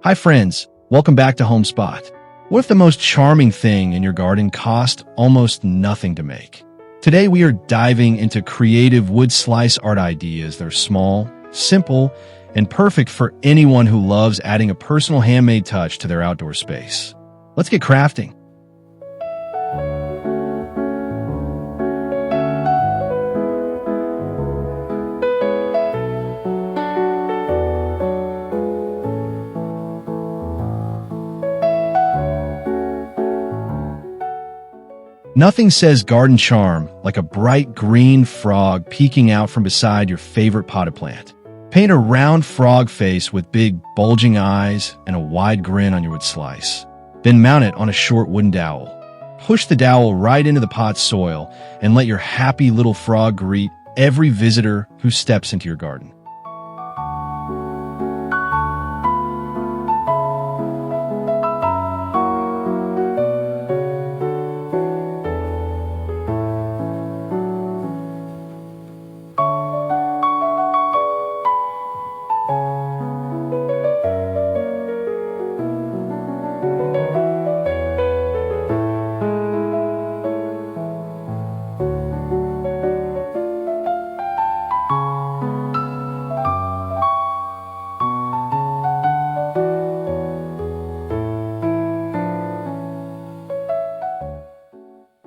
Hi friends, welcome back to Homespot. What if the most charming thing in your garden cost almost nothing to make? Today we are diving into creative wood slice art ideas that are small, simple, and perfect for anyone who loves adding a personal handmade touch to their outdoor space. Let's get crafting. Nothing says garden charm like a bright green frog peeking out from beside your favorite potted plant. Paint a round frog face with big bulging eyes and a wide grin on your wood slice. Then mount it on a short wooden dowel. Push the dowel right into the pot's soil and let your happy little frog greet every visitor who steps into your garden.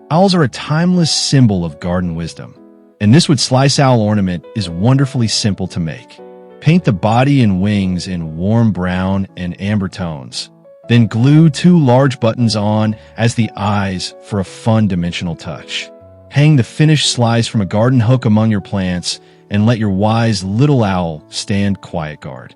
Owls are a timeless symbol of garden wisdom, and this wood slice owl ornament is wonderfully simple to make. Paint the body and wings in warm brown and amber tones. Then glue 2 large buttons on as the eyes for a fun dimensional touch. Hang the finished slice from a garden hook among your plants and let your wise little owl stand quiet guard.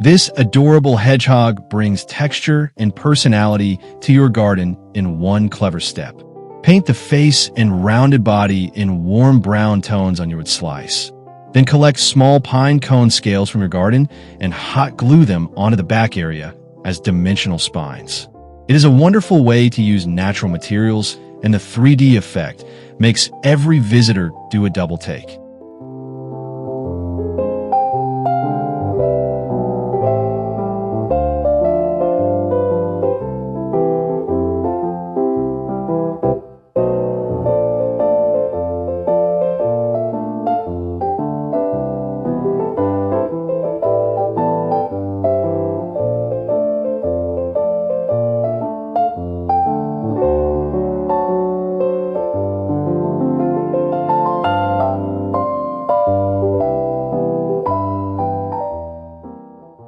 This adorable hedgehog brings texture and personality to your garden in one clever step. Paint the face and rounded body in warm brown tones on your wood slice. Then collect small pine cone scales from your garden and hot glue them onto the back area as dimensional spines. It is a wonderful way to use natural materials, and the 3D effect makes every visitor do a double take.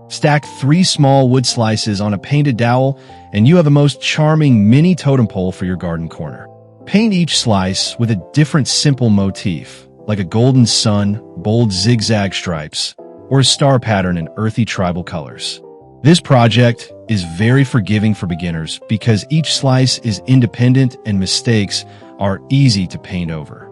Stack 3 small wood slices on a painted dowel, and you have the most charming mini totem pole for your garden corner. Paint each slice with a different simple motif, like a golden sun, bold zigzag stripes, or a star pattern in earthy tribal colors. This project is very forgiving for beginners because each slice is independent and mistakes are easy to paint over.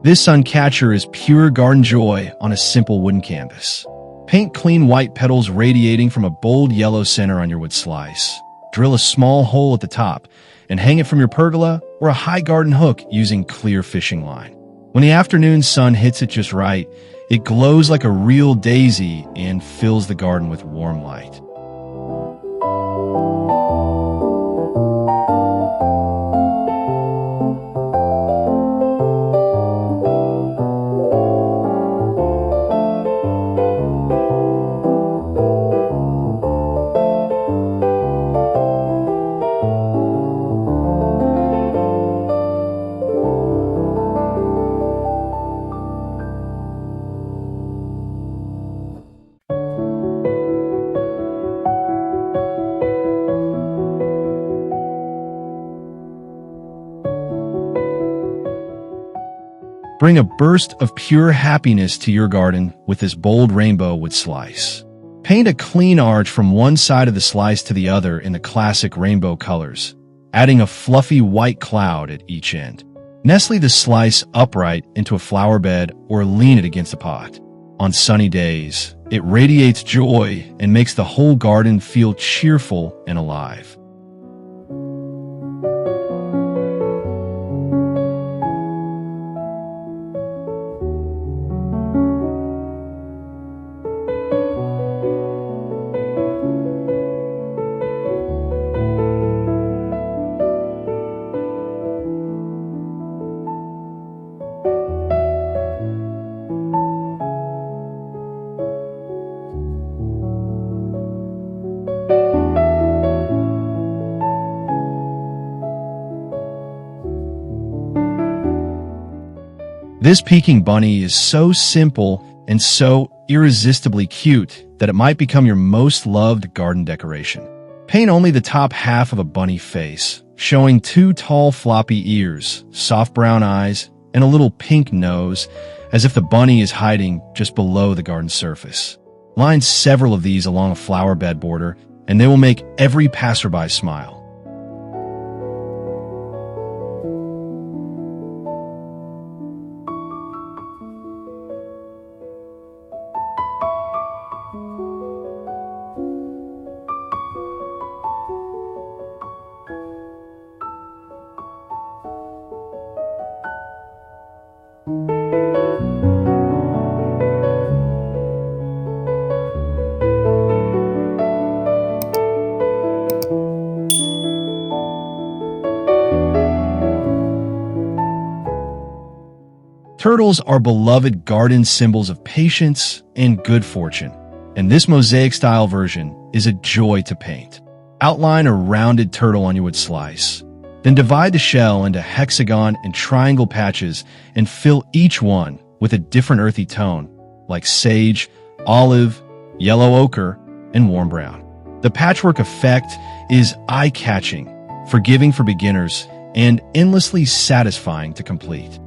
This suncatcher is pure garden joy on a simple wooden canvas. Paint clean white petals radiating from a bold yellow center on your wood slice. Drill a small hole at the top and hang it from your pergola or a high garden hook using clear fishing line. When the afternoon sun hits it just right, it glows like a real daisy and fills the garden with warm light. Bring a burst of pure happiness to your garden with this bold rainbow wood slice. Paint a clean arch from one side of the slice to the other in the classic rainbow colors, adding a fluffy white cloud at each end. Nestle the slice upright into a flower bed or lean it against a pot. On sunny days, it radiates joy and makes the whole garden feel cheerful and alive. This peeking bunny is so simple and so irresistibly cute that it might become your most loved garden decoration. Paint only the top half of a bunny face, showing two tall floppy ears, soft brown eyes, and a little pink nose, as if the bunny is hiding just below the garden surface. Line several of these along a flower bed border, and they will make every passerby smile. Turtles are beloved garden symbols of patience and good fortune, and this mosaic-style version is a joy to paint. Outline a rounded turtle on your wood slice. Then divide the shell into hexagon and triangle patches and fill each one with a different earthy tone, like sage, olive, yellow ochre, and warm brown. The patchwork effect is eye-catching, forgiving for beginners, and endlessly satisfying to complete.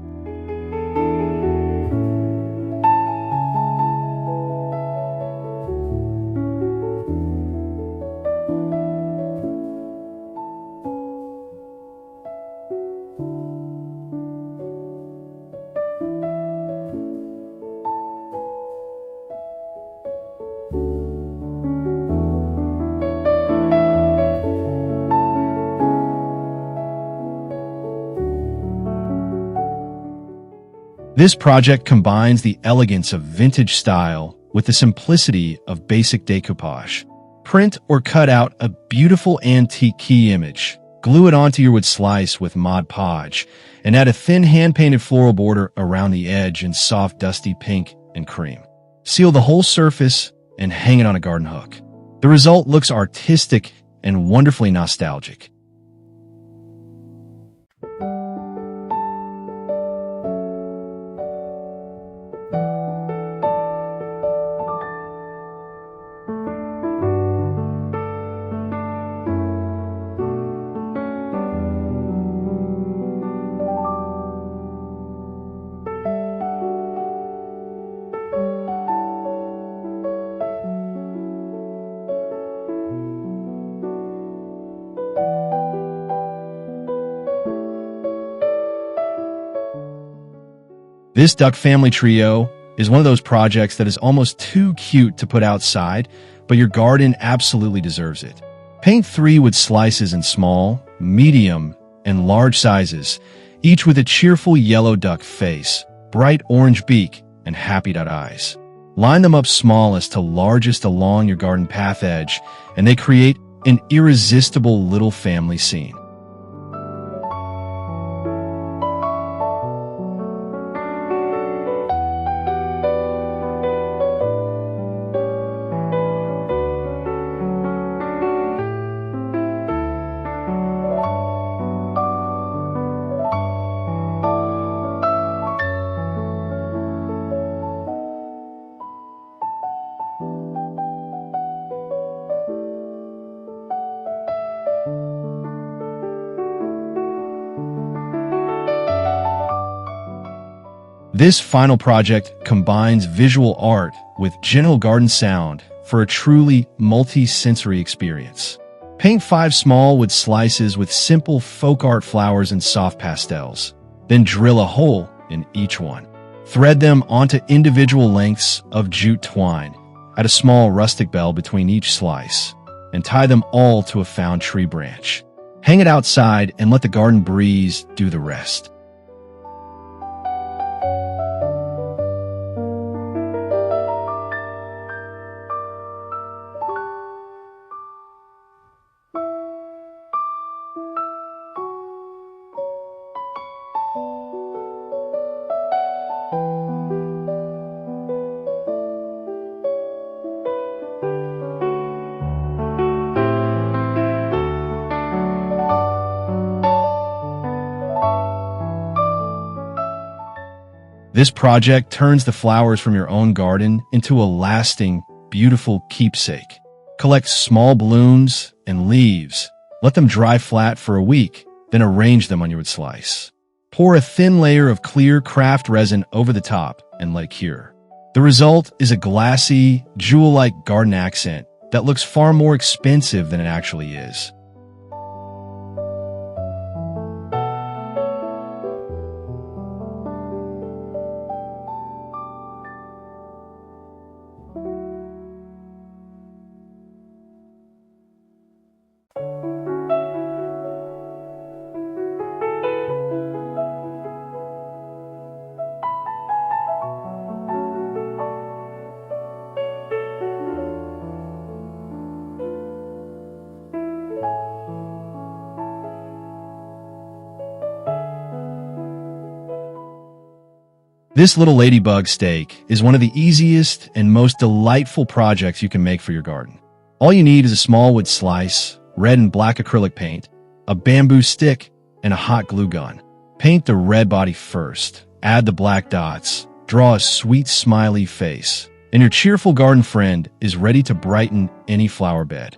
This project combines the elegance of vintage style with the simplicity of basic decoupage. Print or cut out a beautiful antique key image, glue it onto your wood slice with Mod Podge, and add a thin hand-painted floral border around the edge in soft dusty pink and cream. Seal the whole surface and hang it on a garden hook. The result looks artistic and wonderfully nostalgic. This duck family trio is one of those projects that is almost too cute to put outside, but your garden absolutely deserves it. Paint 3 wood slices in small, medium, and large sizes, each with a cheerful yellow duck face, bright orange beak, and happy eyes. Line them up smallest to largest along your garden path edge, and they create an irresistible little family scene. This final project combines visual art with gentle garden sound for a truly multi-sensory experience. Paint 5 small wood slices with simple folk art flowers and soft pastels. Then drill a hole in each one. Thread them onto individual lengths of jute twine. Add a small rustic bell between each slice, and tie them all to a found tree branch. Hang it outside and let the garden breeze do the rest. This project turns the flowers from your own garden into a lasting, beautiful keepsake. Collect small balloons and leaves. Let them dry flat for a week, then arrange them on your wood slice. Pour a thin layer of clear craft resin over the top and let it cure. The result is a glassy, jewel-like garden accent that looks far more expensive than it actually is. This little ladybug stake is one of the easiest and most delightful projects you can make for your garden. All you need is a small wood slice, red and black acrylic paint, a bamboo stick, and a hot glue gun. Paint the red body first, add the black dots, draw a sweet smiley face, and your cheerful garden friend is ready to brighten any flower bed.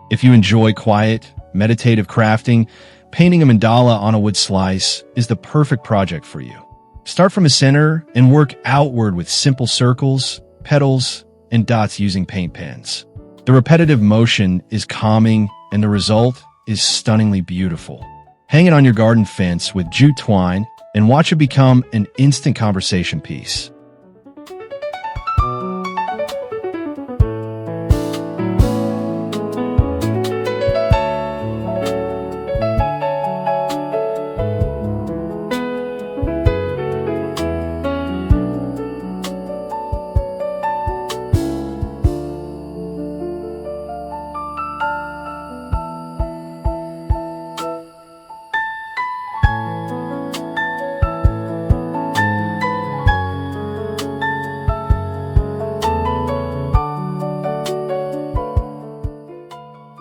If you enjoy quiet, meditative crafting, painting a mandala on a wood slice is the perfect project for you. Start from a center and work outward with simple circles, petals, and dots using paint pens. The repetitive motion is calming and the result is stunningly beautiful. Hang it on your garden fence with jute twine and watch it become an instant conversation piece.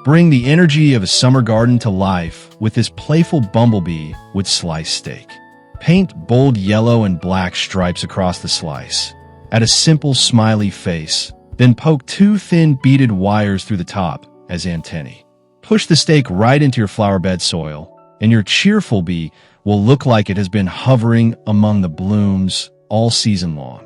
Bring the energy of a summer garden to life with this playful bumblebee with slice stake. Paint bold yellow and black stripes across the slice. Add a simple smiley face, then poke 2 thin beaded wires through the top as antennae. Push the stake right into your flower bed soil, and your cheerful bee will look like it has been hovering among the blooms all season long.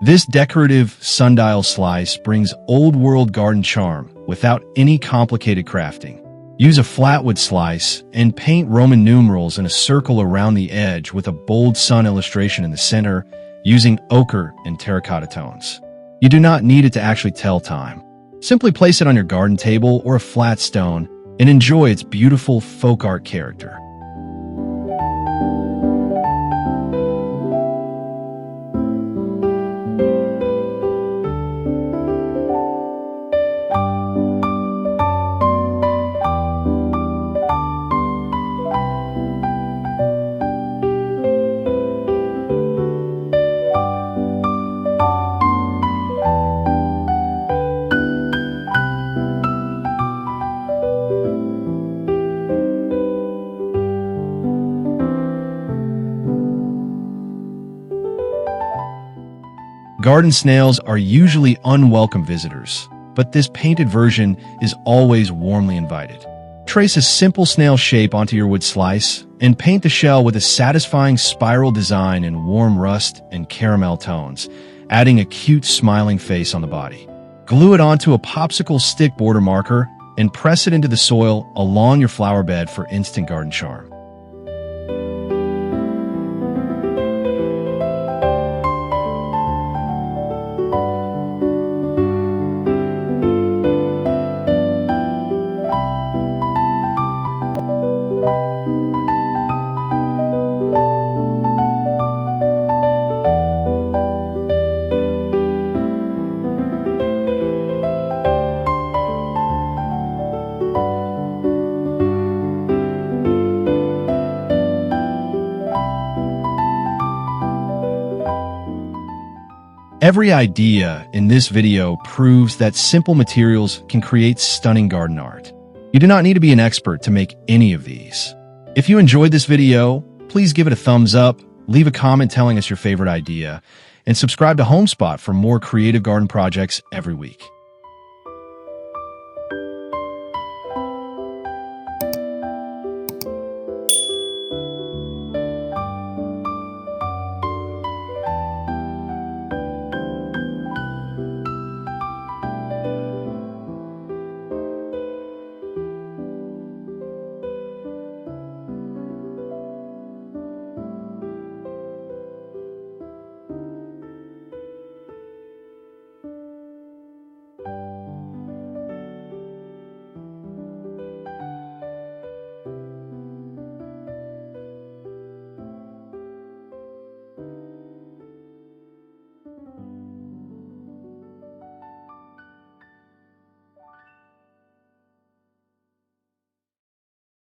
This decorative sundial slice brings old-world garden charm without any complicated crafting. Use a flatwood slice and paint Roman numerals in a circle around the edge with a bold sun illustration in the center, using ochre and terracotta tones. You do not need it to actually tell time. Simply place it on your garden table or a flat stone and enjoy its beautiful folk art character. Garden snails are usually unwelcome visitors, but this painted version is always warmly invited. Trace a simple snail shape onto your wood slice and paint the shell with a satisfying spiral design in warm rust and caramel tones, adding a cute smiling face on the body. Glue it onto a popsicle stick border marker and press it into the soil along your flower bed for instant garden charm. Every idea in this video proves that simple materials can create stunning garden art. You do not need to be an expert to make any of these. If you enjoyed this video, please give it a thumbs up, leave a comment telling us your favorite idea, and subscribe to Homespot for more creative garden projects every week.